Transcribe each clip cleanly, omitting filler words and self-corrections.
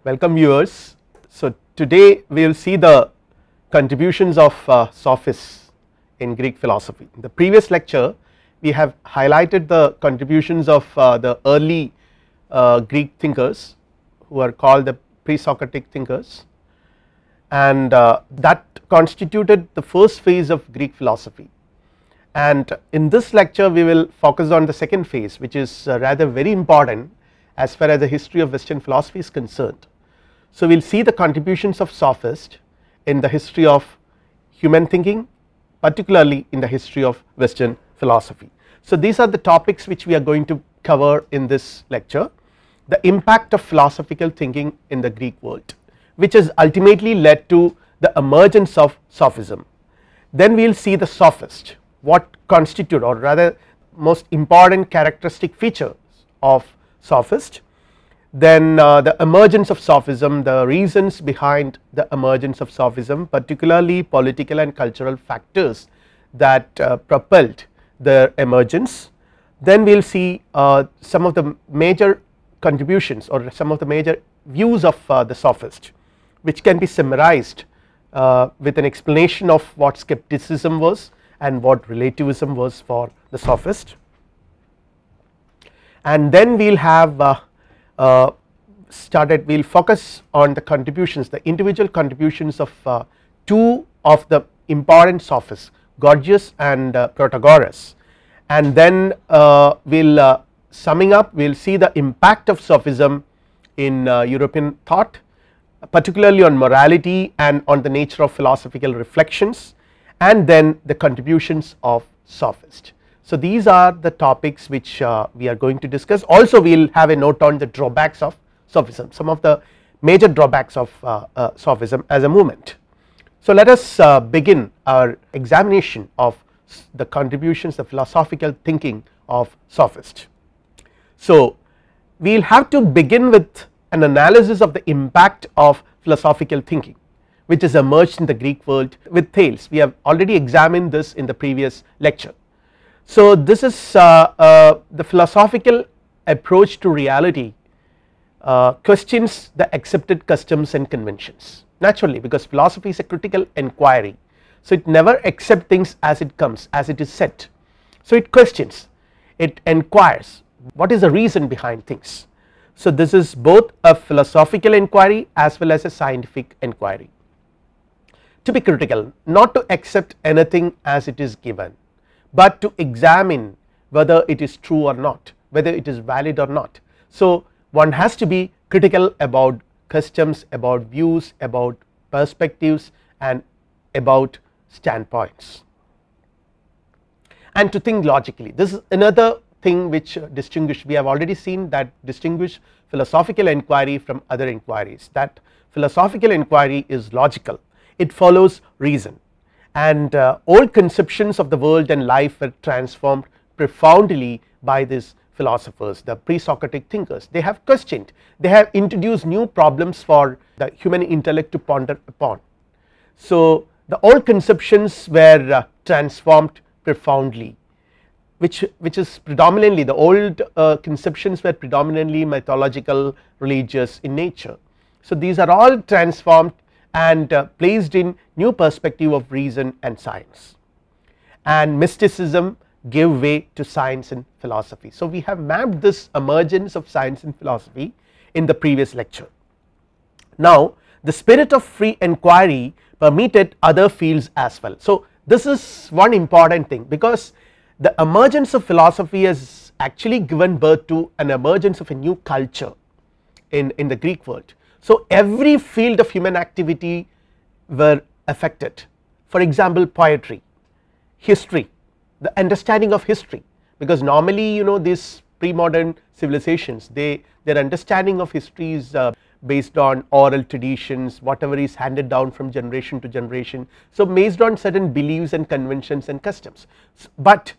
Welcome viewers. So today we will see the contributions of sophists in Greek philosophy. In the previous lecture we have highlighted the contributions of the early Greek thinkers who are called the pre-Socratic thinkers, and that constituted the first phase of Greek philosophy. And in this lecture we will focus on the second phase, which is rather very important as far as the history of Western philosophy is concerned. So we will see the contributions of sophists in the history of human thinking, particularly in the history of Western philosophy. So these are the topics which we are going to cover in this lecture: the impact of philosophical thinking in the Greek world, which has ultimately led to the emergence of sophism. Then we will see the sophist, what constitute, or rather most important characteristic features of sophist. Then the emergence of sophism, the reasons behind the emergence of sophism, particularly political and cultural factors that propelled their emergence. Then we will see some of the major contributions or some of the major views of the sophist, which can be summarized with an explanation of what skepticism was and what relativism was for the sophist. And then we will have we will focus on the contributions, the individual contributions of two of the important sophists, Gorgias and Protagoras, and then we will summing up we will see the impact of sophism in European thought, particularly on morality and on the nature of philosophical reflections, and then the contributions of sophists. So these are the topics which we are going to discuss. Also we will have a note on the drawbacks of sophism, some of the major drawbacks of sophism as a movement. So let us begin our examination of the contributions, the philosophical thinking of sophists. So we will have to begin with an analysis of the impact of philosophical thinking which has emerged in the Greek world with Thales. We have already examined this in the previous lecture. So this is the philosophical approach to reality questions the accepted customs and conventions, naturally, because philosophy is a critical inquiry. So it never accepts things as it comes, as it is set. So it questions, it inquires what is the reason behind things. So this is both a philosophical inquiry as well as a scientific inquiry. To be critical, not to accept anything as it is given, but to examine whether it is true or not, whether it is valid or not. So one has to be critical about customs, about views, about perspectives, and about standpoints, and to think logically. This is another thing which we have already seen, that distinguish philosophical inquiry from other inquiries, that philosophical inquiry is logical, it follows reason, and old conceptions of the world and life were transformed profoundly by these philosophers, the pre-Socratic thinkers. They have questioned, they have introduced new problems for the human intellect to ponder upon. So the old conceptions were transformed profoundly, which is predominantly, the old conceptions were predominantly mythological, religious in nature. So these are all transformed and placed in new perspective of reason and science, and mysticism gave way to science and philosophy. So we have mapped this emergence of science and philosophy in the previous lecture. Now the spirit of free inquiry permeated other fields as well. So this is one important thing, because the emergence of philosophy has actually given birth to an emergence of a new culture in the Greek world. So every field of human activity were affected. For example, poetry, history, the understanding of history, because normally these pre-modern civilizations, their understanding of history is based on oral traditions, whatever is handed down from generation to generation, so based on certain beliefs and conventions and customs. But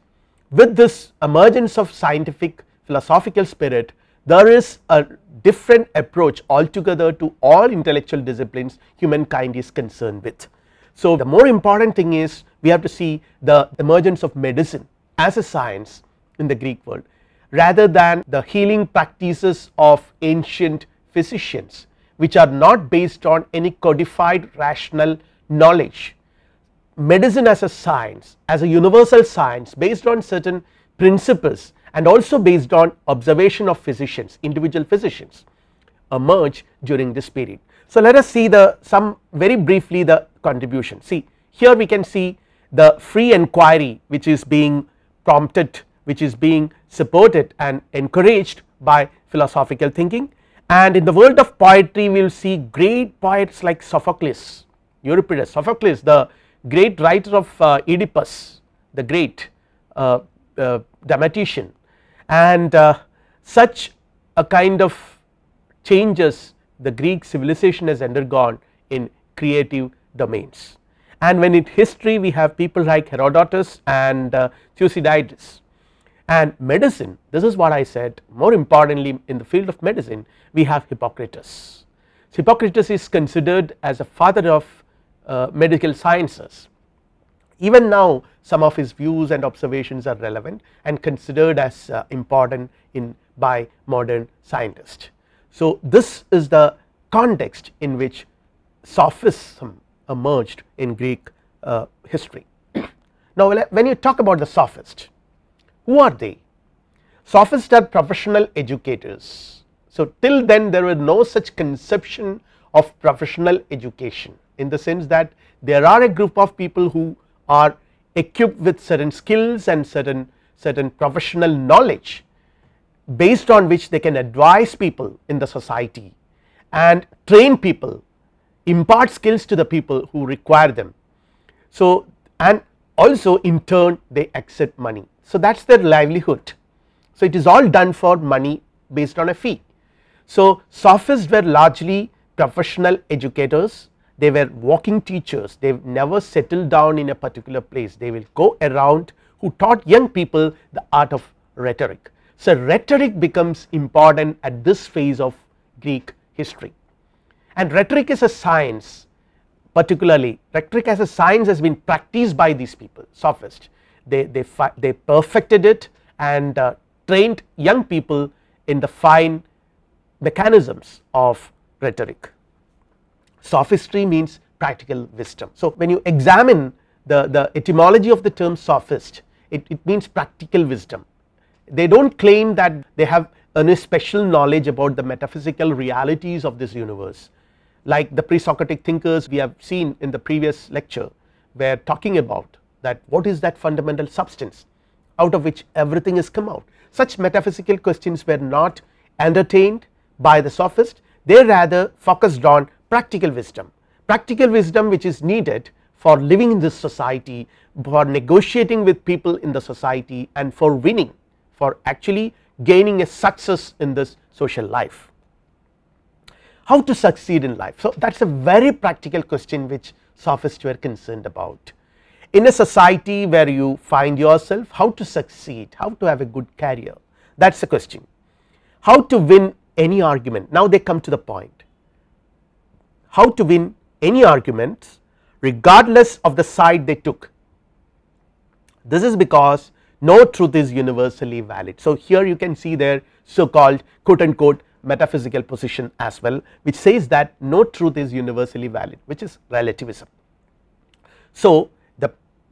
with this emergence of scientific philosophical spirit, there is a different approach altogether to all intellectual disciplines humankind is concerned with. So the more important thing is we have to see the emergence of medicine as a science in the Greek world, rather than the healing practices of ancient physicians, which are not based on any codified rational knowledge. Medicine as a science, as a universal science based on certain principles and also based on observation of physicians, individual physicians, emerge during this period. So, let us see some very briefly the contribution. See, here we can see the free enquiry which is being prompted, which is being supported and encouraged by philosophical thinking. And in the world of poetry we will see great poets like Sophocles, Euripides, Sophocles, the great writer of Oedipus, the great dramatician, and such a kind of changes the Greek civilization has undergone in creative domains. And when in history we have people like Herodotus and Thucydides. And medicine, this is what I said, more importantly in the field of medicine we have Hippocrates. Hippocrates is considered as a father of medical sciences. Even now some of his views and observations are relevant and considered as important by modern scientists. So, this is the context in which sophism emerged in Greek history. Now, when you talk about the sophist, who are they? Sophists are professional educators. So, till then there was no such conception of professional education, in the sense that there are a group of people who are equipped with certain skills and certain professional knowledge based on which they can advise people in the society and train people, impart skills to the people who require them. So, and also in turn they accept money. So, that is their livelihood. So, it is all done for money based on a fee. So, sophists were largely professional educators, they were walking teachers, they never settled down in a particular place, they will go around who taught young people the art of rhetoric. So, rhetoric becomes important at this phase of Greek history, and rhetoric is a science, particularly rhetoric as a science has been practiced by these people, sophists. They perfected it and trained young people in the fine mechanisms of rhetoric. Sophistry means practical wisdom. So, when you examine the etymology of the term sophist, it means practical wisdom. They do not claim that they have any special knowledge about the metaphysical realities of this universe, like the pre-Socratic thinkers we have seen in the previous lecture were talking about that what is that fundamental substance out of which everything has come out. Such metaphysical questions were not entertained by the sophist, they rather focused on practical wisdom which is needed for living in this society, for negotiating with people in the society and for winning, for actually gaining a success in this social life. How to succeed in life? So, that is a very practical question which sophists were concerned about. In a society where you find yourself, how to succeed, how to have a good career, that is the question. How to win any argument, now they come to the point. How to win any arguments regardless of the side they took. This is because no truth is universally valid. So, here you can see their so called quote unquote metaphysical position as well, which says that no truth is universally valid, which is relativism. So,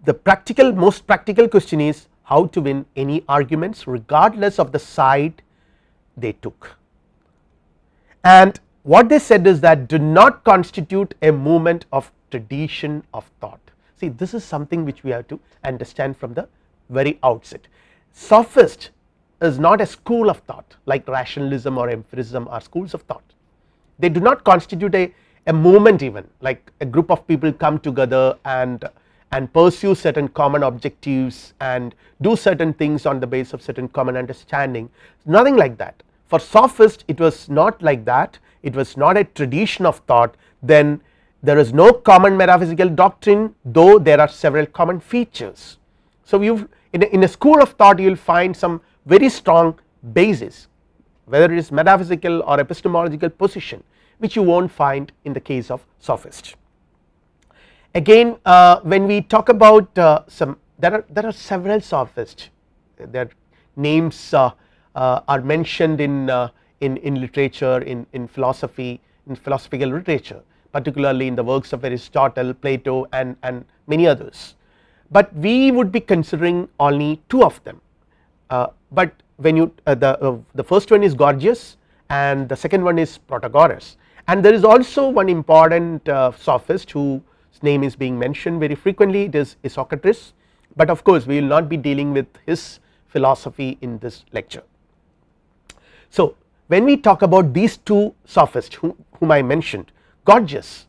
the most practical question is how to win any arguments regardless of the side they took. And what they said is that do not constitute a movement of tradition of thought. See, this is something which we have to understand from the very outset. Sophist is not a school of thought like rationalism or empiricism are schools of thought. They do not constitute a movement, even like a group of people come together and pursue certain common objectives and do certain things on the basis of certain common understanding, nothing like that. For sophists it was not like that, it was not a tradition of thought, then there is no common metaphysical doctrine, though there are several common features. So, you in a school of thought you will find some very strong basis, whether it is metaphysical or epistemological position, which you will not find in the case of sophist. Again, when we talk about there are several sophists, their names are mentioned in literature, in philosophy, in philosophical literature, particularly in the works of Aristotle, Plato and many others, but we would be considering only two of them. But when you the first one is Gorgias and the second one is Protagoras, and there is also one important sophist whose name is being mentioned very frequently, it is Socrates, but of course we will not be dealing with his philosophy in this lecture. So when we talk about these two sophists whom I mentioned, Gorgias,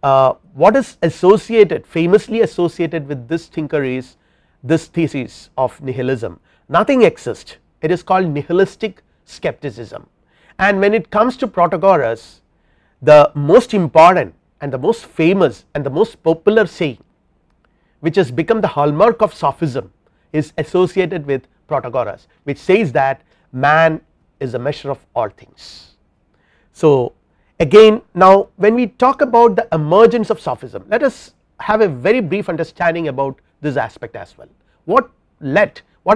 what is associated, famously associated with this thinker is this thesis of nihilism. Nothing exists, it is called nihilistic skepticism. And when it comes to Protagoras, the most important and the most famous and the most popular saying which has become the hallmark of sophism is associated with Protagoras, which says that man is a measure of all things. So again, now when we talk about the emergence of sophism, let us have a very brief understanding about this aspect as well. What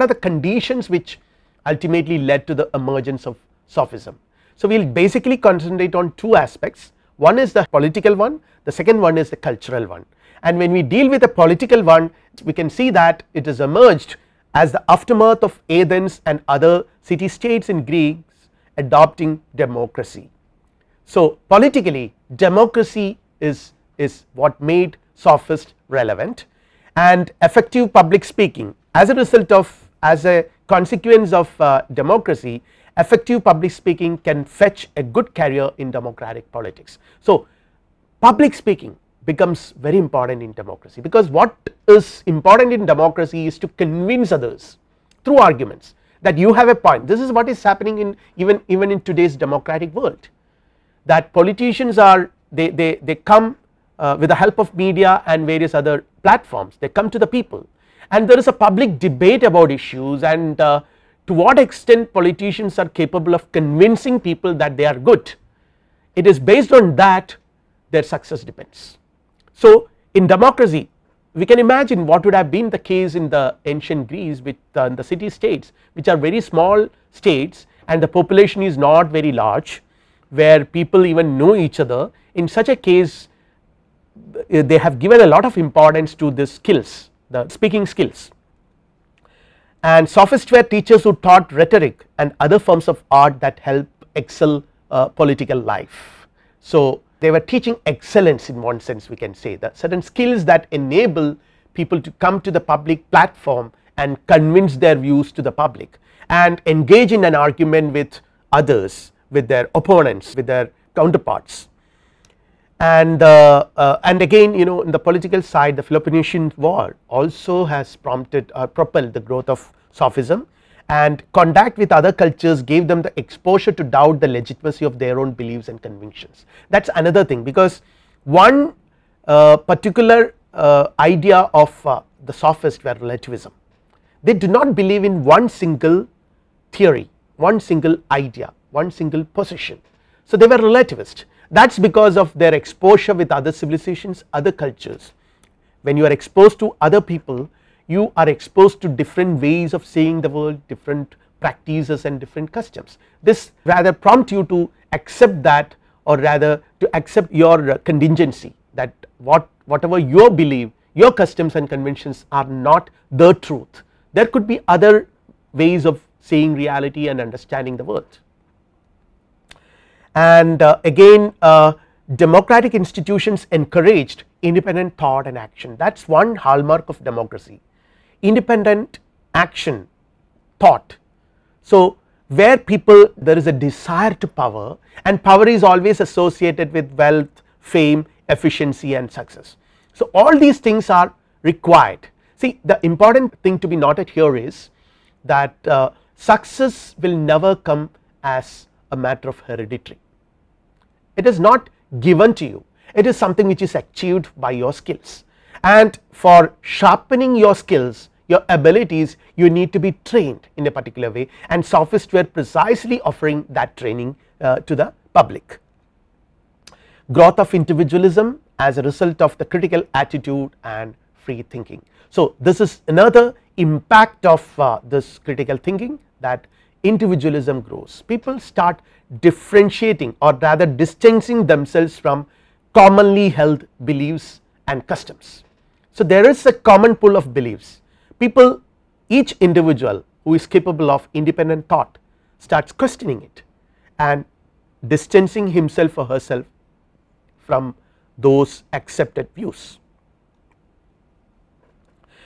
are the conditions which ultimately led to the emergence of sophism? So we will basically concentrate on two aspects, one is the political one, the second one is the cultural one. And when we deal with the political one, we can see that it has emerged as the aftermath of Athens and other city states in Greece adopting democracy. So politically democracy is what made sophist relevant, and effective public speaking as a result of, as a consequence of democracy, effective public speaking can fetch a good career in democratic politics. So public speaking becomes very important in democracy, because what is important in democracy is to convince others through arguments that you have a point. This is what is happening in even in today's democratic world, that politicians are they come with the help of media and various other platforms, they come to the people and there is a public debate about issues, and to what extent politicians are capable of convincing people that they are good, it is based on that their success depends. So in democracy we can imagine what would have been the case in the ancient Greece with the city states, which are very small states and the population is not very large, where people even know each other. In such a case they have given a lot of importance to the skills, the speaking skills, and sophists were teachers who taught rhetoric and other forms of art that help excel political life. So they were teaching excellence in one sense, we can say that certain skills that enable people to come to the public platform and convince their views to the public and engage in an argument with others, with their opponents, with their counterparts. And again, you know, in the political side, the Peloponnesian War also has prompted or propelled the growth of sophism, and contact with other cultures gave them the exposure to doubt the legitimacy of their own beliefs and convictions. That is another thing, because one particular idea of the sophists were relativism. They do not believe in one single theory, one single idea, one single position. So they were relativist. That is because of their exposure with other civilizations, other cultures. When you are exposed to other people, you are exposed to different ways of seeing the world, different practices and different customs. This rather prompt you to accept that, or rather to accept your contingency, that whatever you believe, your customs and conventions are not the truth. There could be other ways of seeing reality and understanding the world. And again, democratic institutions encouraged independent thought and action. That is one hallmark of democracy, independent action, thought. So where people, there is a desire to power, and power is always associated with wealth, fame, efficiency and success. So all these things are required. See, the important thing to be noted here is that success will never come as a matter of hereditary. It is not given to you, it is something which is achieved by your skills, and for sharpening your skills, your abilities, you need to be trained in a particular way, and sophists were precisely offering that training to the public. Growth of individualism as a result of the critical attitude and free thinking. So this is another impact of this critical thinking, that individualism grows. People start differentiating or rather distancing themselves from commonly held beliefs and customs. So there is a common pool of beliefs. People, each individual who is capable of independent thought starts questioning it and distancing himself or herself from those accepted views.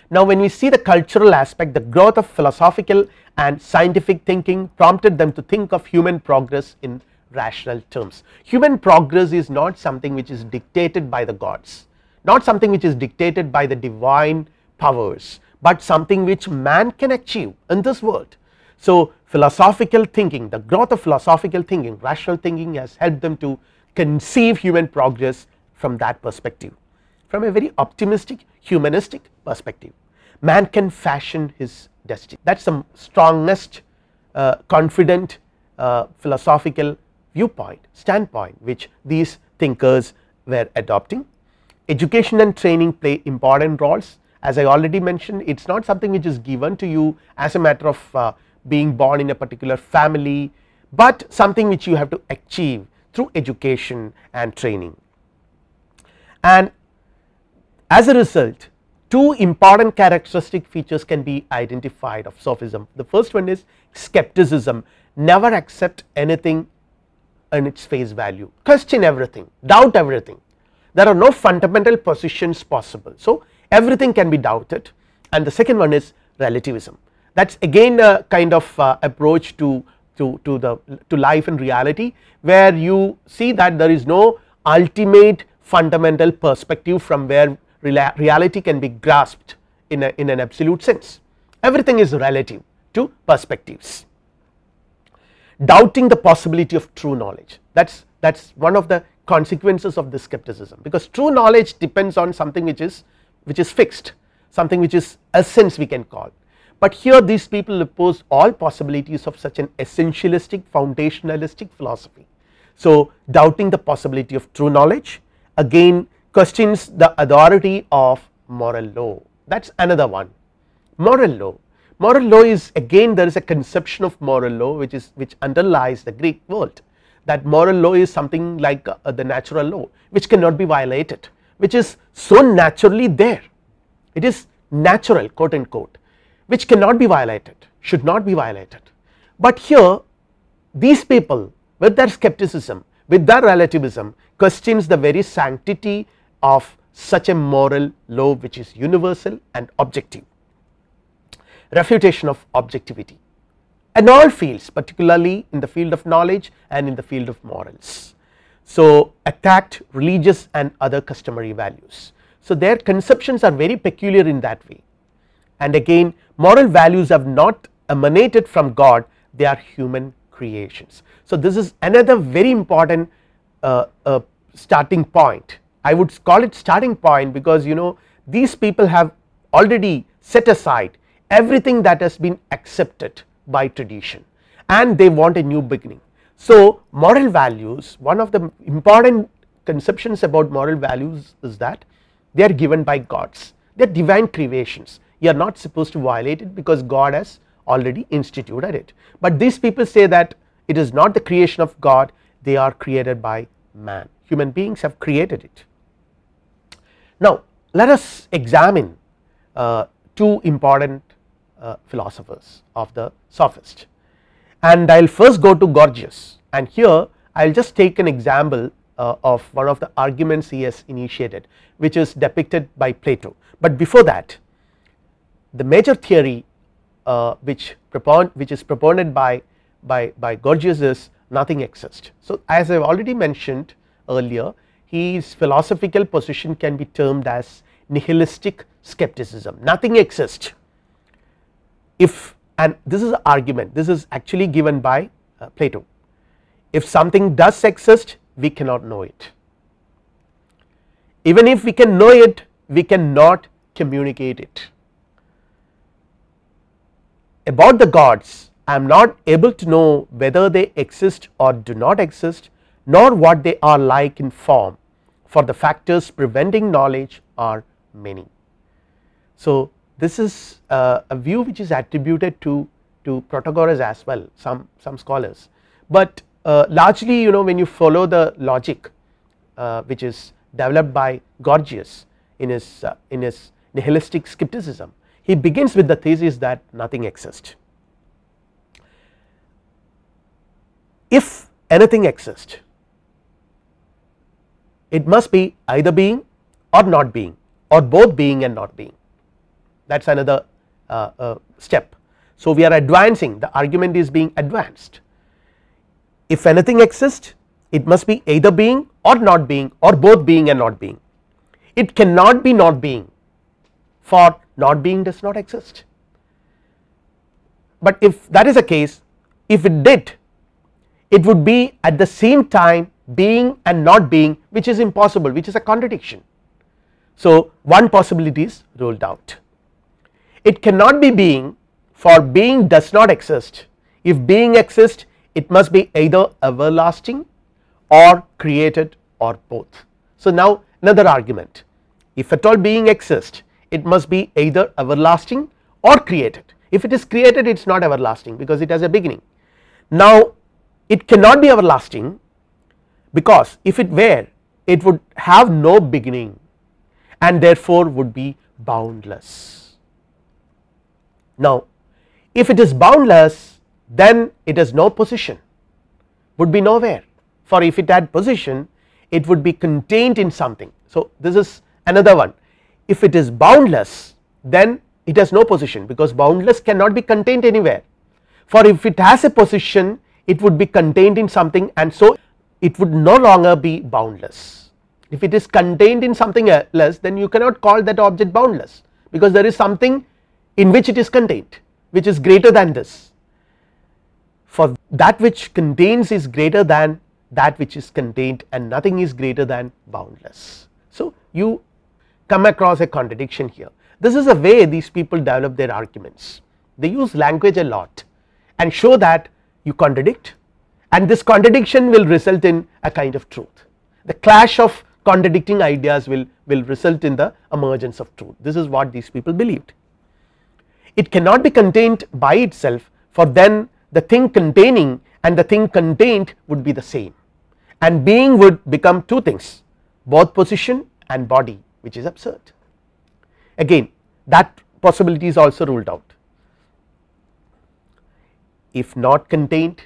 Now when we see the cultural aspect, the growth of philosophical and scientific thinking prompted them to think of human progress in rational terms. Human progress is not something which is dictated by the gods, not something which is dictated by the divine powers, but something which man can achieve in this world. So philosophical thinking, the growth of philosophical thinking, rational thinking has helped them to conceive human progress from that perspective, from a very optimistic humanistic perspective. Man can fashion his destiny. That is the strongest confident philosophical viewpoint, standpoint which these thinkers were adopting. Education and training play important roles. As I already mentioned, it is not something which is given to you as a matter of being born in a particular family, but something which you have to achieve through education and training. And as a result, two important characteristic features can be identified of sophism. The first one is skepticism, never accept anything in its face value, question everything, doubt everything. There are no fundamental positions possible, so everything can be doubted. And the second one is relativism. That is again a kind of approach to life and reality, where you see that there is no ultimate fundamental perspective from where reality can be grasped in an absolute sense. Everything is relative to perspectives. Doubting the possibility of true knowledge, that is one of the consequences of this skepticism, because true knowledge depends on something which is fixed, something which is essence we can call. But here these people oppose all possibilities of such an essentialistic foundationalistic philosophy. So doubting the possibility of true knowledge again questions the authority of moral law. That is another one. Moral law. Moral law is again, there is a conception of moral law which underlies the Greek world, that moral law is something like the natural law which cannot be violated, which is so naturally there, it is natural quote unquote, which cannot be violated, should not be violated. But here these people with their skepticism, with their relativism, questions the very sanctity of such a moral law which is universal and objective. Refutation of objectivity in all fields, particularly in the field of knowledge and in the field of morals. So attacked religious and other customary values. So their conceptions are very peculiar in that way, and again moral values have not emanated from God, they are human creations. So this is another very important starting point. I would call it starting point because these people have already set aside everything that has been accepted by tradition and they want a new beginning. So moral values, one of the important conceptions about moral values is that they are given by gods, they are divine creations, you are not supposed to violate it because God has already instituted it. But these people say that it is not the creation of God, they are created by man, human beings have created it. Now let us examine two important philosophers of the sophist, and I will first go to Gorgias, and here I will just take an example of one of the arguments he has initiated, which is depicted by Plato. But before that, the major theory which is proponent by Gorgias is nothing exists. So as I have already mentioned earlier, his philosophical position can be termed as nihilistic skepticism, nothing exists. If, and this is an argument, this is actually given by Plato, if something does exist we cannot know it, even if we can know it we cannot communicate it. About the gods, I am not able to know whether they exist or do not exist, nor what they are like in form, for the factors preventing knowledge are many. So this is a view which is attributed to to Protagoras as well, some scholars, but largely when you follow the logic which is developed by Gorgias in his nihilistic skepticism, he begins with the thesis that nothing exists. If anything exists, it must be either being or not being, or both being and not being. That is another step. So we are advancing, the argument is being advanced. If anything exists, it must be either being or not being, or both being and not being. It cannot be not being, for not being does not exist. But if that is the case, if it did, it would be at the same time being and not being, which is impossible, which is a contradiction. So one possibility is ruled out. It cannot be being, for being does not exist. If being exists, it must be either everlasting or created or both. So now another argument, if at all being exists, it must be either everlasting or created. If it is created, it is not everlasting because it has a beginning. Now it cannot be everlasting, because if it were, it would have no beginning and therefore would be boundless. Now if it is boundless, then it has no position, would be nowhere, for if it had position, it would be contained in something. So this is another one, if it is boundless, then it has no position, because boundless cannot be contained anywhere, for if it has a position, it would be contained in something, and so it would no longer be boundless. If it is contained in something else, then you cannot call that object boundless, because there is something in which it is contained, which is greater than this, for that which contains is greater than that which is contained, and nothing is greater than boundless. So you come across a contradiction here. This is a way these people develop their arguments. They use language a lot and show that you contradict, and this contradiction will result in a kind of truth. The clash of contradicting ideas will result in the emergence of truth. This is what these people believed. It cannot be contained by itself, for then the thing containing and the thing contained would be the same, and being would become two things, both position and body, which is absurd. Again, that possibility is also ruled out. If not contained,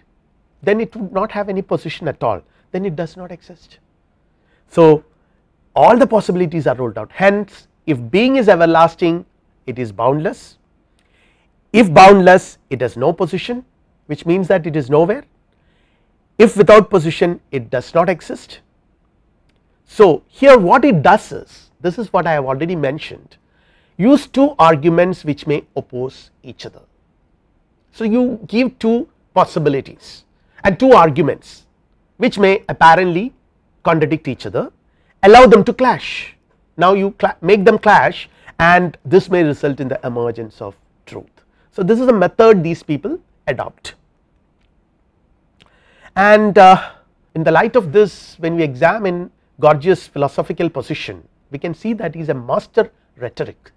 then it would not have any position at all, then it does not exist. So all the possibilities are ruled out. Hence if being is everlasting, it is boundless. If boundless, it has no position, which means that it is nowhere. If without position, it does not exist. So here what it does is, this is what I have already mentioned, use two arguments which may oppose each other. So you give two possibilities and two arguments which may apparently contradict each other, allow them to clash. Now you make them clash, and this may result in the emergence of truth. So this is a method these people adopt, and in the light of this, when we examine Gorgias' philosophical position, we can see that he is a master rhetoric,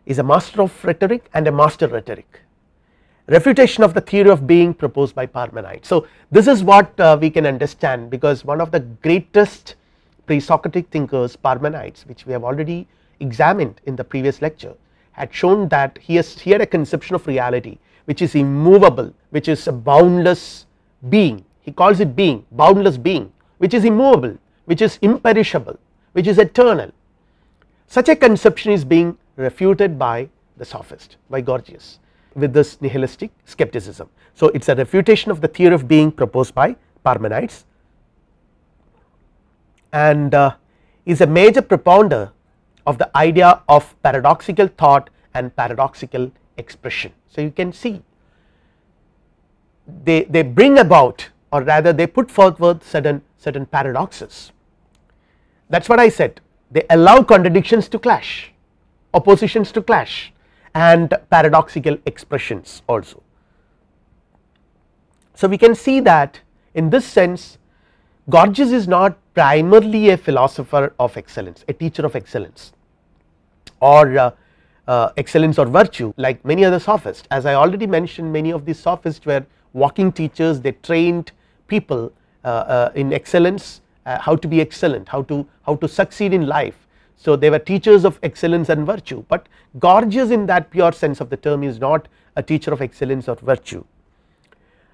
he is a master of rhetoric and a master rhetoric. Refutation of the theory of being proposed by Parmenides. So this is what we can understand, because one of the greatest pre-Socratic thinkers, Parmenides, which we have already examined in the previous lecture, had shown that he had a conception of reality which is immovable, which is a boundless being. He calls it being, boundless being, which is immovable, which is imperishable, which is eternal. Such a conception is being refuted by the sophist, by Gorgias, with this nihilistic skepticism. So it is a refutation of the theory of being proposed by Parmenides, and is a major propounder of the idea of paradoxical thought and paradoxical expression. So you can see they bring about, or rather they put forward certain paradoxes. That is what I said, they allow contradictions to clash, oppositions to clash, and paradoxical expressions also. So we can see that in this sense Gorgias is not primarily a philosopher of excellence, a teacher of excellence, or excellence or virtue like many other sophists. As I already mentioned, many of these sophists were walking teachers. They trained people in excellence, how to be excellent, how to succeed in life. So they were teachers of excellence and virtue, but Gorgias in that pure sense of the term is not a teacher of excellence or virtue.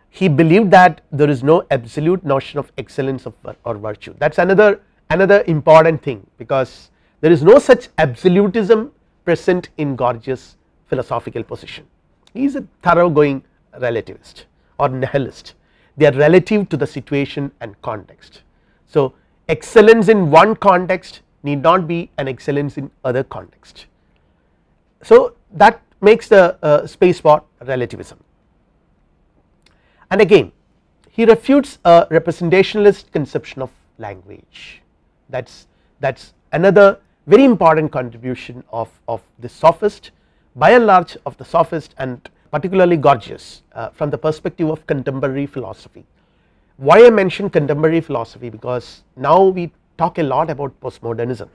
He believed that there is no absolute notion of excellence or virtue. That is another important thing, because there is no such absolutism present in Gorgias' philosophical position. He is a thoroughgoing relativist or nihilist. They are relative to the situation and context. So excellence in one context need not be an excellence in other context. So that makes the space for relativism. And again he refutes a representationalist conception of language. That is another very important contribution of the sophist, by and large of the sophist, and particularly Gorgias from the perspective of contemporary philosophy. Why I mention contemporary philosophy? Because now we talk a lot about postmodernism,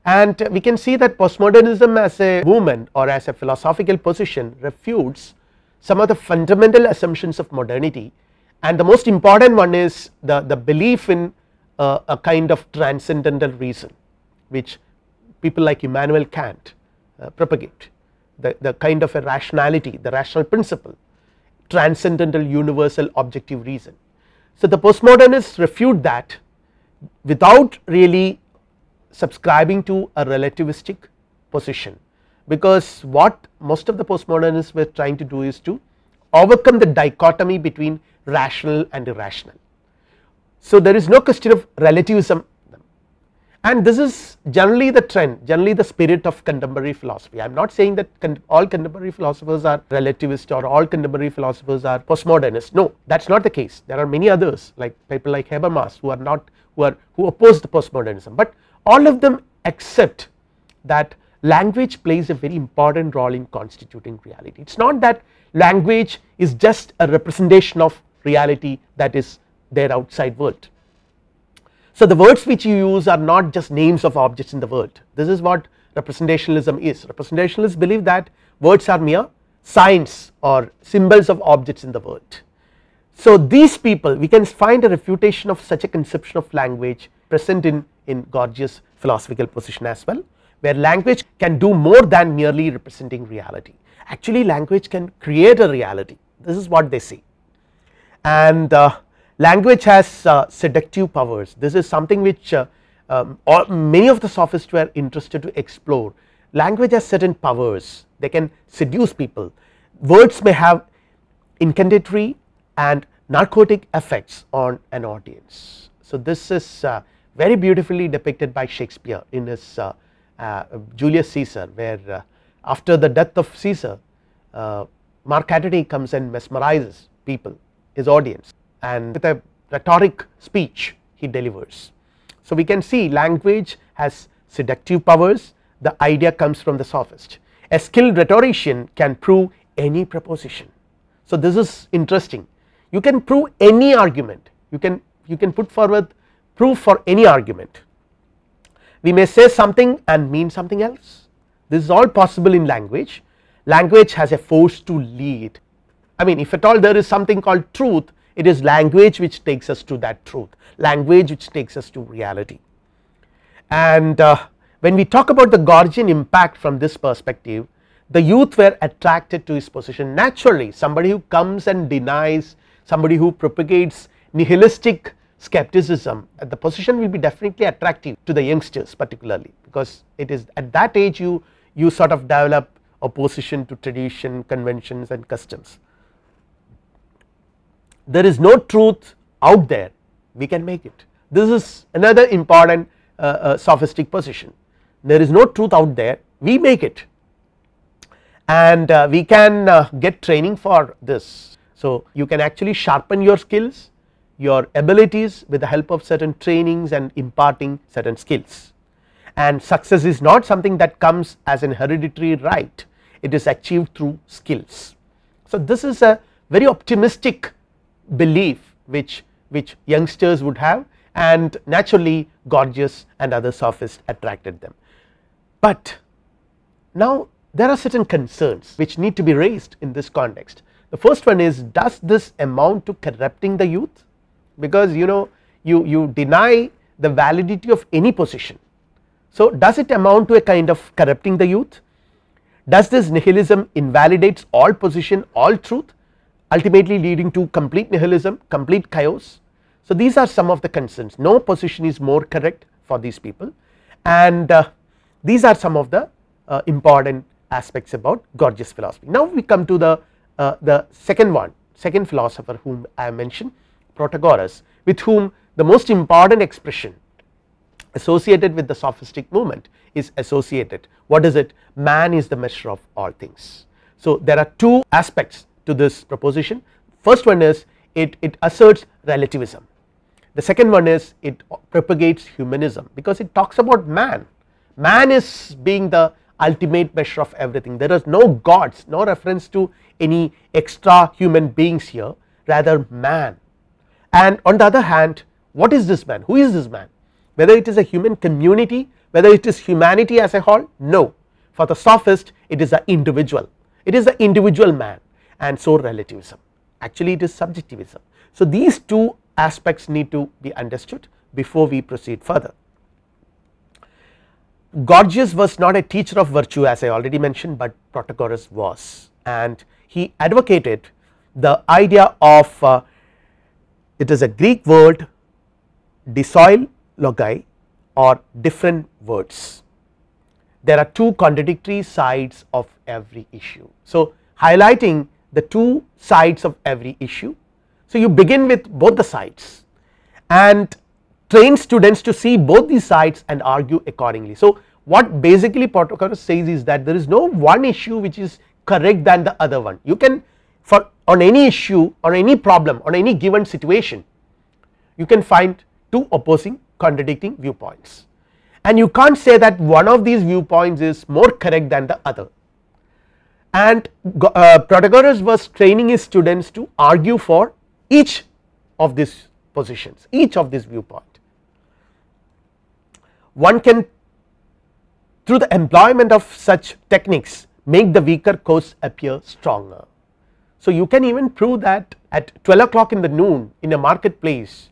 and we can see that postmodernism as a movement or as a philosophical position refutes some of the fundamental assumptions of modernity, and the most important one is the belief in a kind of transcendental reason which people like Immanuel Kant propagate, the kind of a rationality, the rational principle, transcendental universal objective reason. So the postmodernists refute that without really subscribing to a relativistic position, because what most of the postmodernists were trying to do is to overcome the dichotomy between rational and irrational. So there is no question of relativism, and this is generally the trend, generally the spirit of contemporary philosophy. I am not saying that all contemporary philosophers are relativist or all contemporary philosophers are postmodernists. No, that is not the case. There are many others like people like Habermas who are not who oppose the postmodernism, but all of them accept that language plays a very important role in constituting reality. It is not that language is just a representation of reality that is there outside world. So the words which you use are not just names of objects in the world. This is what representationalism is. Representationalists believe that words are mere signs or symbols of objects in the world. So these people, we can find a refutation of such a conception of language present in Gorgias' philosophical position as well, where language can do more than merely representing reality. Actually language can create a reality. This is what they say, and language has seductive powers. This is something which many of the sophists were interested to explore. Language has certain powers, they can seduce people. Words may have incantatory and narcotic effects on an audience. So this is very beautifully depicted by Shakespeare in his Julius Caesar, where after the death of Caesar, Mark Antony comes and mesmerizes people, his audience, and with a rhetoric speech he delivers. So we can see language has seductive powers. The idea comes from the sophist. A skilled rhetorician can prove any proposition. So this is interesting. You can prove any argument, you can put forward proof for any argument. We may say something and mean something else. This is all possible in language. Language has a force to lead. I mean, if at all there is something called truth, it is language which takes us to that truth, language which takes us to reality. And when we talk about the Gorgian impact from this perspective, the youth were attracted to his position naturally. Somebody who comes and denies, somebody who propagates nihilistic skepticism, the position will be definitely attractive to the youngsters particularly, because it is at that age you sort of develop opposition to tradition, conventions and customs. There is no truth out there, we can make it. This is another important sophistic position. There is no truth out there, we make it, and we can get training for this. So you can actually sharpen your skills, your abilities with the help of certain trainings and imparting certain skills, and success is not something that comes as an hereditary right, it is achieved through skills. So this is a very optimistic belief which youngsters would have, and naturally Gorgias and other sophists attracted them. But Now there are certain concerns which need to be raised in this context. The first one is, does this amount to corrupting the youth, because you deny the validity of any position. So does it amount to a kind of corrupting the youth? Does this nihilism invalidates all position, all truth, ultimately leading to complete nihilism, complete chaos? So these are some of the concerns. No position is more correct for these people, and these are some of the important aspects about Gorgias philosophy. Now we come to the second philosopher whom I mentioned, Protagoras, with whom the most important expression associated with the sophistic movement is associated. What is it? Man is the measure of all things. So there are two aspects to this proposition. First one is it asserts relativism. The second one is it propagates humanism, because it talks about man. Man is being the ultimate measure of everything. There is no gods, no reference to any extra human beings here, rather man. And on the other hand, what is this man? Who is this man? Whether it is a human community, whether it is humanity as a whole, no. For the sophist it is the individual, it is the individual man, and so relativism, actually it is subjectivism. So these two aspects need to be understood before we proceed further. Gorgias was not a teacher of virtue, as I already mentioned, but Protagoras was, and he advocated the idea of it is a Greek word, disoil logai, or different words. There are two contradictory sides of every issue. So highlighting the two sides of every issue, so you begin with both the sides and train students to see both these sides and argue accordingly. So what basically Protagoras says is that there is no one issue which is correct than the other one. You can, for on any issue, on any problem, on any given situation, you can find two opposing contradicting viewpoints, and you can't say that one of these viewpoints is more correct than the other. And Protagoras was training his students to argue for each of these positions, each of this viewpoint. One can, through the employment of such techniques, make the weaker cause appear stronger. So you can even prove that at 12 o'clock in the noon in a marketplace,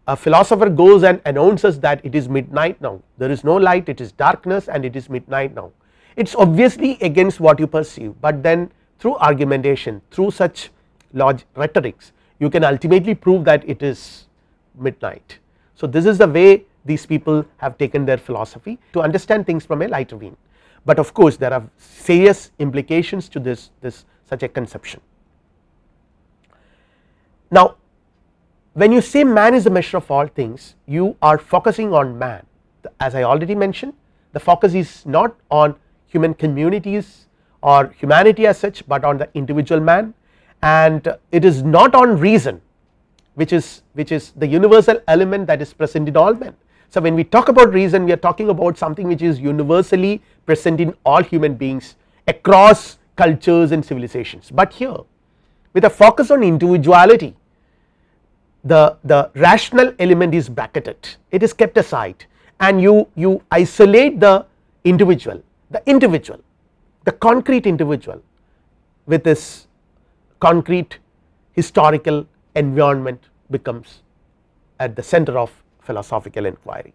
a philosopher goes and announces that it is midnight now, there is no light, it is darkness and it is midnight now. It is obviously against what you perceive, but then through argumentation, through such rhetorics, you can ultimately prove that it is midnight. So this is the way these people have taken their philosophy to understand things from a lighter vein, but of course there are serious implications to this such a conception. Now when you say man is the measure of all things, you are focusing on man. As I already mentioned, the focus is not on human communities or humanity as such, but on the individual man, and it is not on reason, which is the universal element that is present in all men. So when we talk about reason, we are talking about something which is universally present in all human beings across cultures and civilizations, but here with a focus on individuality, the rational element is bracketed, it is kept aside, and you isolate the individual, the concrete individual with this concrete historical environment becomes at the center of philosophical inquiry.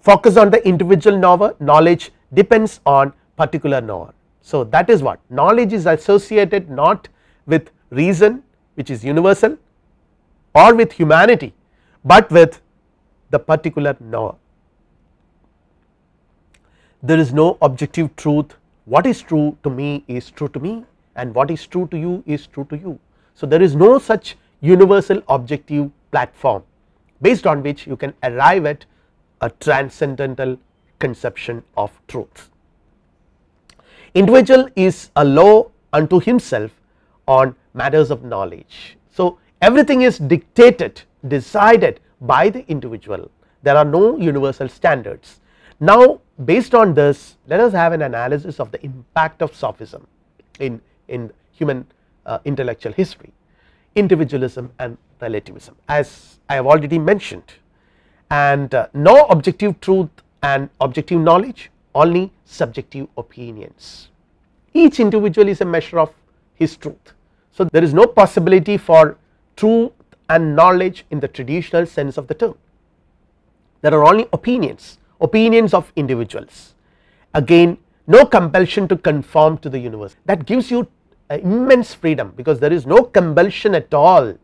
Focus on the individual knower, knowledge depends on particular knower. So that is what knowledge is associated not with reason which is universal or with humanity, but with the particular knower. There is no objective truth. What is true to me is true to me, and what is true to you is true to you. So there is no such universal objective platform based on which you can arrive at a transcendental conception of truth. Individual is a law unto himself on matters of knowledge. So everything is dictated, decided by the individual. There are no universal standards. Now based on this, let us have an analysis of the impact of sophism in human intellectual history, individualism and relativism, as I have already mentioned. And no objective truth and objective knowledge, only subjective opinions. Each individual is a measure of his truth. So there is no possibility for truth and knowledge in the traditional sense of the term. There are only opinions of individuals. Again, no compulsion to conform to the universe. That gives you immense freedom, because there is no compulsion at all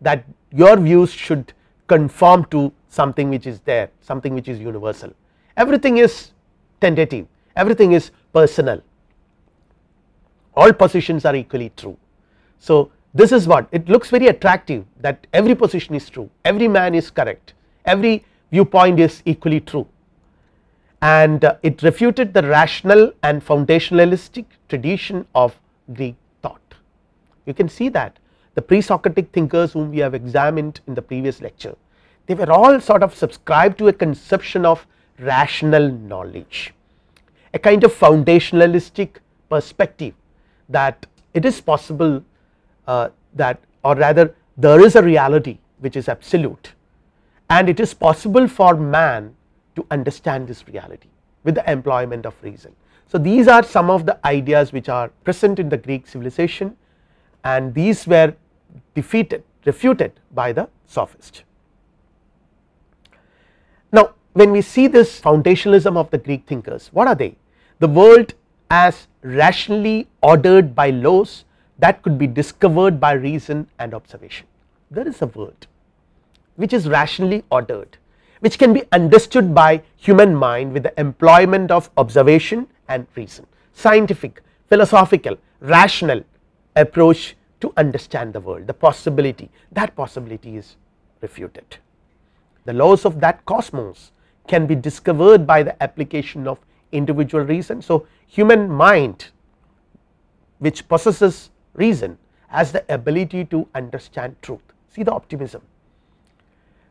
that your views should conform to something which is there, something which is universal. Everything is tentative, everything is personal, all positions are equally true. So this is what it looks very attractive, that every position is true, every man is correct, every viewpoint is equally true, and it refuted the rational and foundationalistic tradition of Greek thought. You can see that the pre-Socratic thinkers whom we have examined in the previous lecture, they were all sort of subscribed to a conception of rational knowledge, a kind of foundationalistic perspective that it is possible that, or rather there is a reality which is absolute, and it is possible for man to understand this reality with the employment of reason. So these are some of the ideas which are present in the Greek civilization, and these were refuted by the Sophist. Now when we see this foundationalism of the Greek thinkers, what are they? The world as rationally ordered by laws that could be discovered by reason and observation. There is a world which is rationally ordered, which can be understood by human mind with the employment of observation and reason, scientific, philosophical, rational approach to understand the world. The possibility, that possibility is refuted. The laws of that cosmos can be discovered by the application of individual reason. So human mind which possesses reason has the ability to understand truth. See the optimism,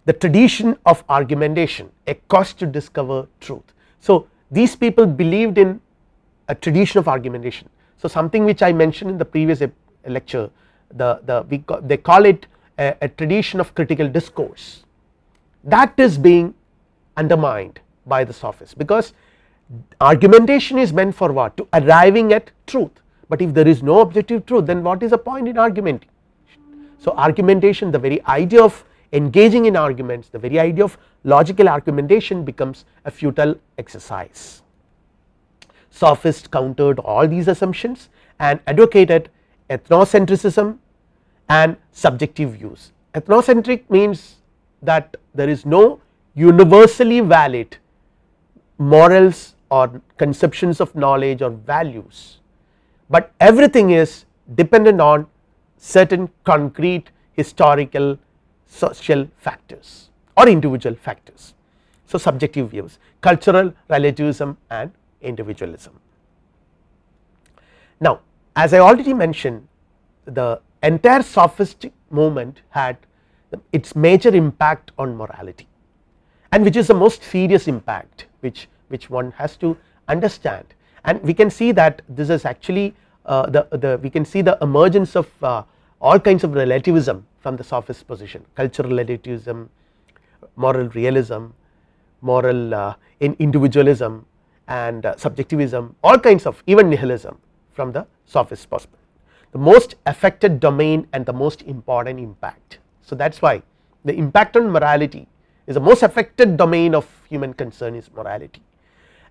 the tradition of argumentation, a quest to discover truth. So these people believed in a tradition of argumentation. So something which I mentioned in the previous lecture, they call it a tradition of critical discourse, that is being undermined by the Sophists, because argumentation is meant for what? To arriving at truth. But if there is no objective truth, then what is the point in argumenting? So argumentation, the very idea of engaging in arguments, the very idea of logical argumentation becomes a futile exercise. Sophists countered all these assumptions and advocated ethnocentrism and subjective views. Ethnocentric means that there is no universally valid morals or conceptions of knowledge or values, but everything is dependent on certain concrete historical social factors or individual factors. So subjective views, cultural relativism and individualism. Now as I already mentioned, the entire sophistic movement had its major impact on morality, and which is the most serious impact which one has to understand. And we can see that this is actually we can see the emergence of all kinds of relativism from the Sophist position, cultural relativism, moral realism, moral individualism and subjectivism, all kinds of, even nihilism from the Sophist perspective, the most affected domain and the most important impact. So that is why the impact on morality is the most affected domain of human concern is morality,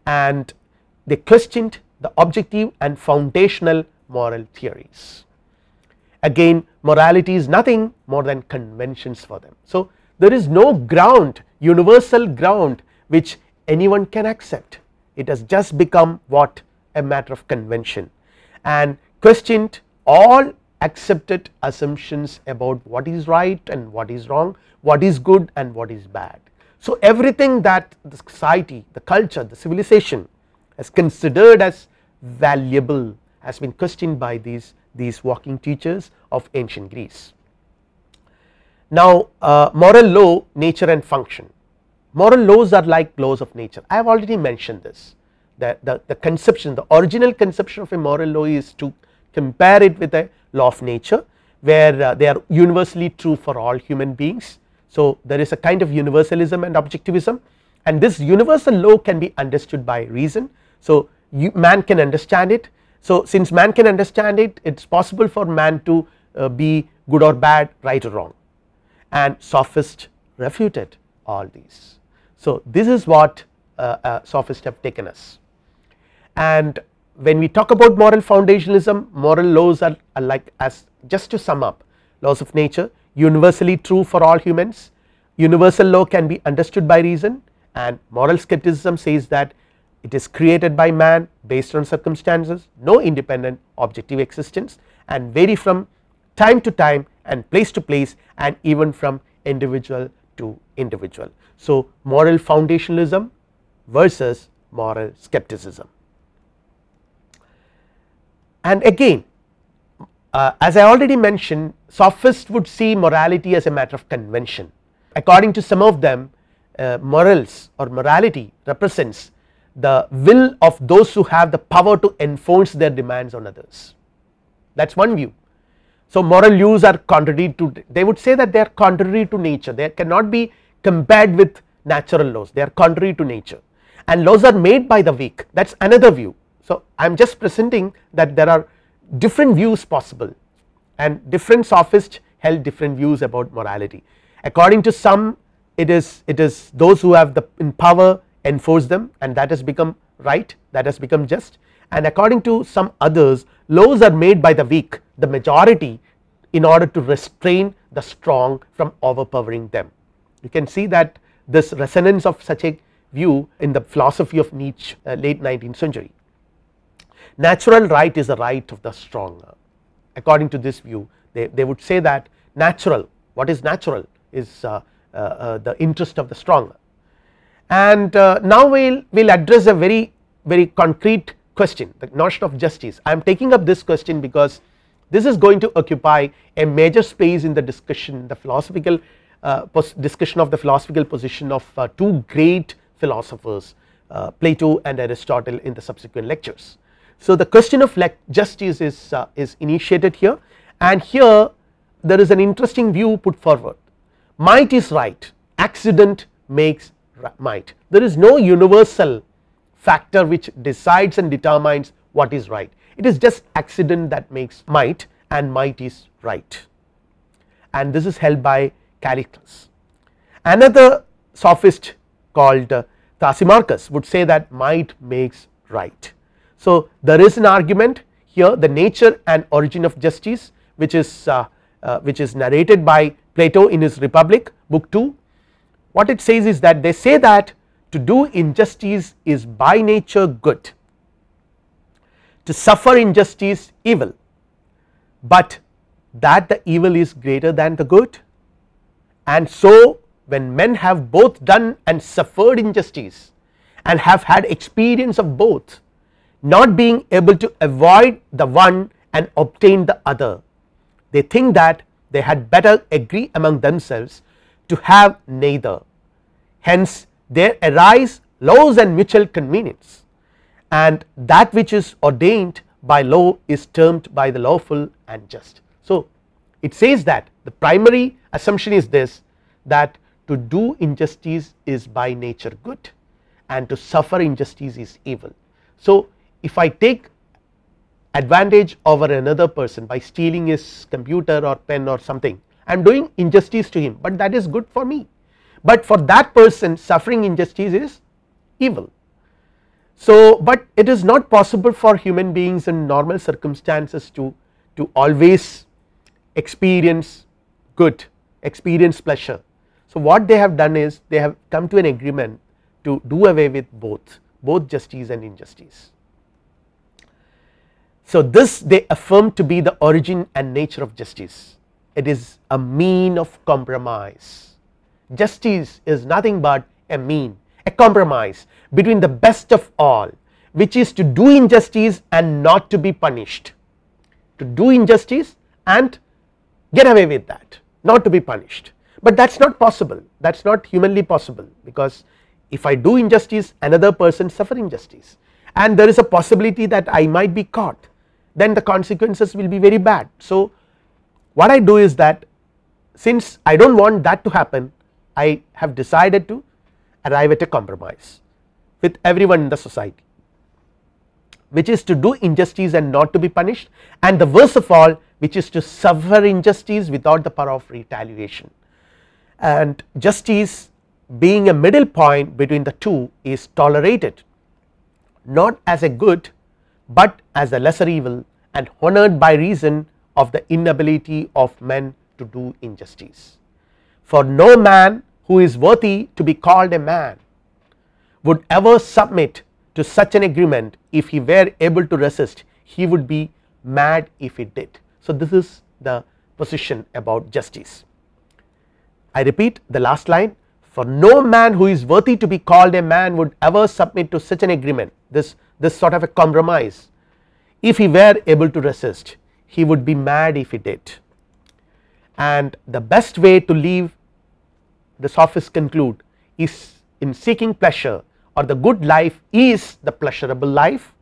and they questioned the objective and foundational moral theories. Again, morality is nothing more than conventions for them. So there is no ground, universal ground which anyone can accept. It has just become what? A matter of convention, and questioned all accepted assumptions about what is right and what is wrong, what is good and what is bad. So everything that the society, the culture, the civilization has considered as valuable has been questioned by these walking teachers of ancient Greece. Now moral law, nature and function. Moral laws are like laws of nature. I have already mentioned this, that the conception, the original conception of a moral law is to compare it with a law of nature, where they are universally true for all human beings. So there is a kind of universalism and objectivism, and this universal law can be understood by reason. So man can understand it. So since man can understand it, it is possible for man to be good or bad, right or wrong, and sophists refuted all these. So this is what sophists have taken us. And when we talk about moral foundationalism, moral laws are like, as just to sum up, laws of nature universally true for all humans, universal law can be understood by reason, and moral skepticism says that it is created by man based on circumstances, no independent objective existence, and vary from time to time and place to place, and even from individual to individual. So moral foundationalism versus moral skepticism. And again, as I already mentioned, sophists would see morality as a matter of convention. According to some of them, morals or morality represents the will of those who have the power to enforce their demands on others. That is one view. So moral views are contrary to, they would say that they are contrary to nature, they cannot be compared with natural laws, they are contrary to nature, and laws are made by the weak, that is another view. So I am just presenting that there are different views possible, and different sophists held different views about morality. According to some, it is those who have the in power enforce them, and that has become right, that has become just, and according to some others, laws are made by the weak, the majority, in order to restrain the strong from overpowering them. You can see that this resonance of such a view in the philosophy of Nietzsche, late 19th century. Natural right is the right of the strong. According to this view, they would say that natural, what is natural is the interest of the strong. And now we will address a very concrete question, the notion of justice. I am taking up this question because this is going to occupy a major space in the discussion, the philosophical discussion of the philosophical position of two great philosophers, Plato and Aristotle, in the subsequent lectures. So the question of justice is initiated here, and here there is an interesting view put forward. Might is right, accident makes might. There is no universal factor which decides and determines what is right, it is just accident that makes might, and might is right, and this is held by Callicles. Another sophist called Thrasymachus would say that might makes right. So there is an argument here, the nature and origin of justice, which is narrated by Plato in his Republic, book 2. What it says is that they say that to do injustice is by nature good, to suffer injustice evil, but that the evil is greater than the good, and so when men have both done and suffered injustice and have had experience of both, not being able to avoid the one and obtain the other, they think that they had better agree among themselves to have neither. Hence there arise laws and mutual convenience, and that which is ordained by law is termed by the lawful and just. So it says that the primary assumption is this, that to do injustice is by nature good, and to suffer injustice is evil. So if I take advantage over another person by stealing his computer or pen or something, I am doing injustice to him, but that is good for me, but for that person suffering injustice is evil. So but it is not possible for human beings in normal circumstances to always experience good, experience pleasure. So what they have done is they have come to an agreement to do away with both justice and injustice. So this they affirm to be the origin and nature of justice. It is a mean of compromise. Justice is nothing but a mean, a compromise between the best of all, which is to do injustice and not to be punished, to do injustice and get away with that, not to be punished. But that is not possible, that is not humanly possible, because if I do injustice, another person suffer injustice, and there is a possibility that I might be caught, then the consequences will be very bad. So what I do is that, since I do not want that to happen, I have decided to arrive at a compromise with everyone in the society. which is to do injustice and not to be punished, and the worst of all, which is to suffer injustice without the power of retaliation. And justice, being a middle point between the two, is tolerated not as a good but as a lesser evil, and honoured by reason of the inability of men to do injustice. For no man who is worthy to be called a man would ever submit to such an agreement. If he were able to resist, he would be mad if he did. So this is the position about justice. I repeat the last line, for no man who is worthy to be called a man would ever submit to such an agreement, this sort of a compromise. If he were able to resist, he would be mad if he did. And the best way to live, the sophists conclude, is in seeking pleasure, or the good life is the pleasurable life,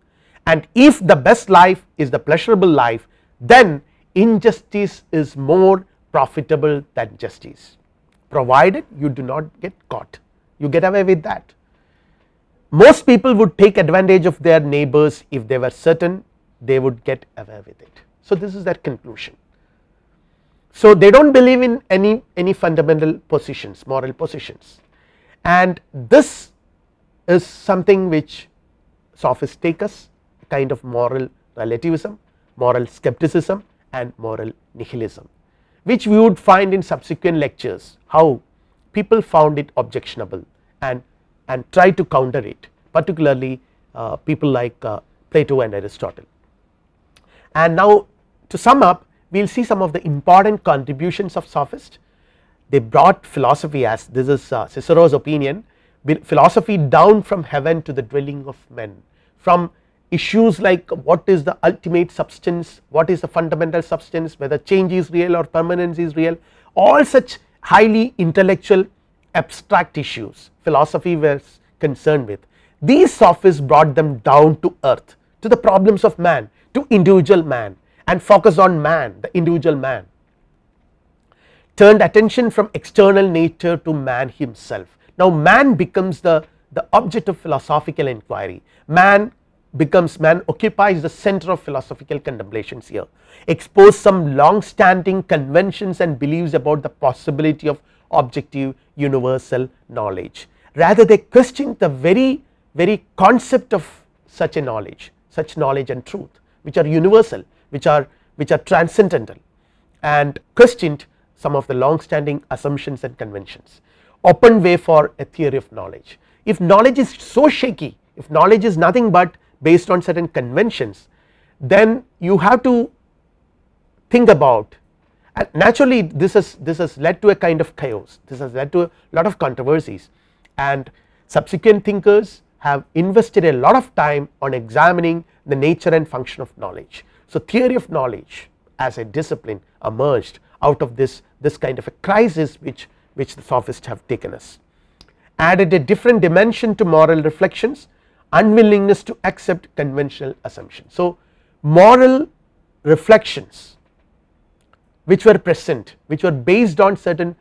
and if the best life is the pleasurable life, then injustice is more profitable than justice, provided you do not get caught, you get away with that. Most people would take advantage of their neighbors if they were certain they would get away with it. So this is their conclusion. So they do not believe in any fundamental positions, moral positions, and this is something which sophists take us, kind of moral relativism, moral skepticism and moral nihilism, which we would find in subsequent lectures, how people found it objectionable and try to counter it, particularly people like Plato and Aristotle. And now to sum up, we will see some of the important contributions of sophists. They brought philosophy, as this is Cicero's opinion, philosophy down from heaven to the dwelling of men, from issues like what is the ultimate substance, what is the fundamental substance, whether change is real or permanence is real, all such highly intellectual abstract issues philosophy was concerned with. These sophists brought them down to earth, to the problems of man, to individual man, and focused on man, the individual man, turned attention from external nature to man himself. Now man becomes the object of philosophical inquiry, man occupies the center of philosophical contemplations here, expose some long standing conventions and beliefs about the possibility of objective universal knowledge. Rather they question the very concept of such a knowledge, such knowledge and truth, which are universal, which are transcendental, and questioned some of the long standing assumptions and conventions, opened way for a theory of knowledge. If knowledge is so shaky, if knowledge is nothing but based on certain conventions, then you have to think about, and naturally this has led to a kind of chaos, this has led to a lot of controversies, and subsequent thinkers have invested a lot of time on examining the nature and function of knowledge. So theory of knowledge as a discipline emerged out of this kind of a crisis which the sophists have taken us, added a different dimension to moral reflections, unwillingness to accept conventional assumptions. So moral reflections which were present, which were based on certain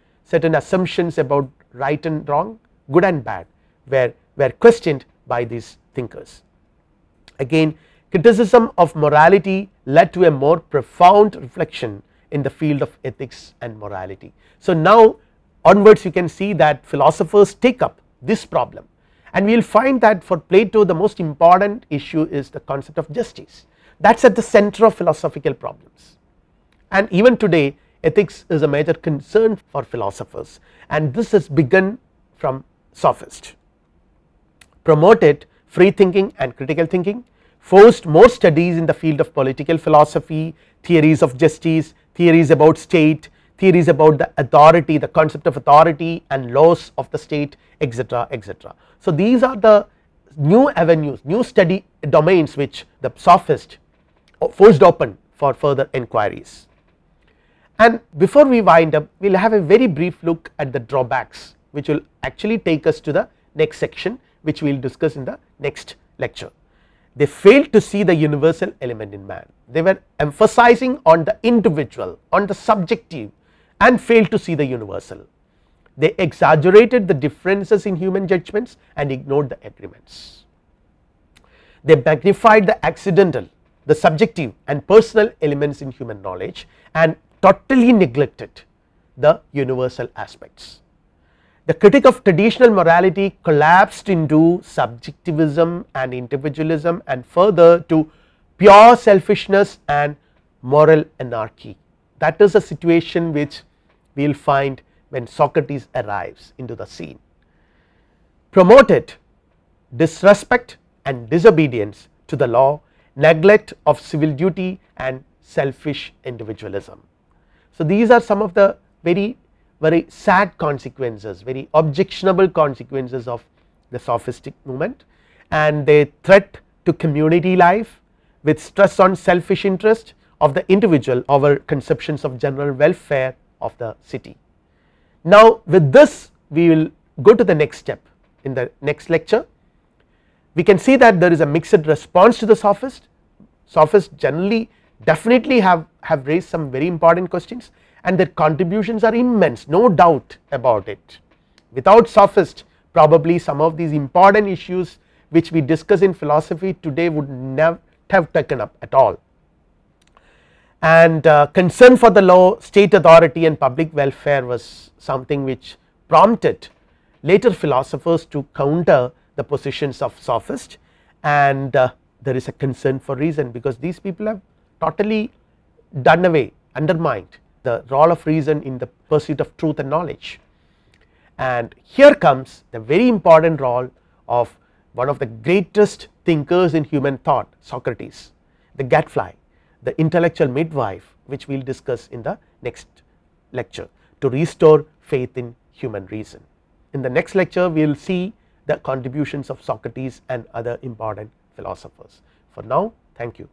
assumptions about right and wrong, good and bad, were questioned by these thinkers. Again, criticism of morality led to a more profound reflection in the field of ethics and morality. So now onwards you can see that philosophers take up this problem, and we will find that for Plato the most important issue is the concept of justice, that is at the center of philosophical problems, and even today ethics is a major concern for philosophers, and this has begun from sophists, promoted free thinking and critical thinking, forced more studies in the field of political philosophy, theories of justice, theories about state, theories about the authority, the concept of authority and laws of the state, etc., etc. So these are the new avenues, new study domains which the sophists forced open for further inquiries. And before we wind up, we will have a very brief look at the drawbacks, which will actually take us to the next section, which we will discuss in the next lecture. They failed to see the universal element in man, they were emphasizing on the individual, on the subjective, and failed to see the universal. They exaggerated the differences in human judgments and ignored the agreements. They magnified the accidental, the subjective and personal elements in human knowledge and totally neglected the universal aspects. The critique of traditional morality collapsed into subjectivism and individualism and further to pure selfishness and moral anarchy. That is a situation which we will find when Socrates arrives into the scene. Promoted disrespect and disobedience to the law, neglect of civil duty and selfish individualism. So, these are some of the very sad consequences, very objectionable consequences of the sophistic movement, and they threat to community life with stress on selfish interest of the individual over conceptions of general welfare of the city. Now, with this we will go to the next step. In the next lecture we can see that there is a mixed response to the sophist. Sophists generally definitely have raised some very important questions and their contributions are immense, no doubt about it. Without sophists, probably some of these important issues which we discuss in philosophy today would never have taken up at all. And concern for the law, state authority and public welfare was something which prompted later philosophers to counter the positions of sophists, and there is a concern for reason, because these people have totally done away, undermined the role of reason in the pursuit of truth and knowledge. And here comes the very important role of one of the greatest thinkers in human thought, Socrates, the gadfly, the intellectual midwife, which we will discuss in the next lecture, to restore faith in human reason. In the next lecture we will see the contributions of Socrates and other important philosophers. For now, thank you.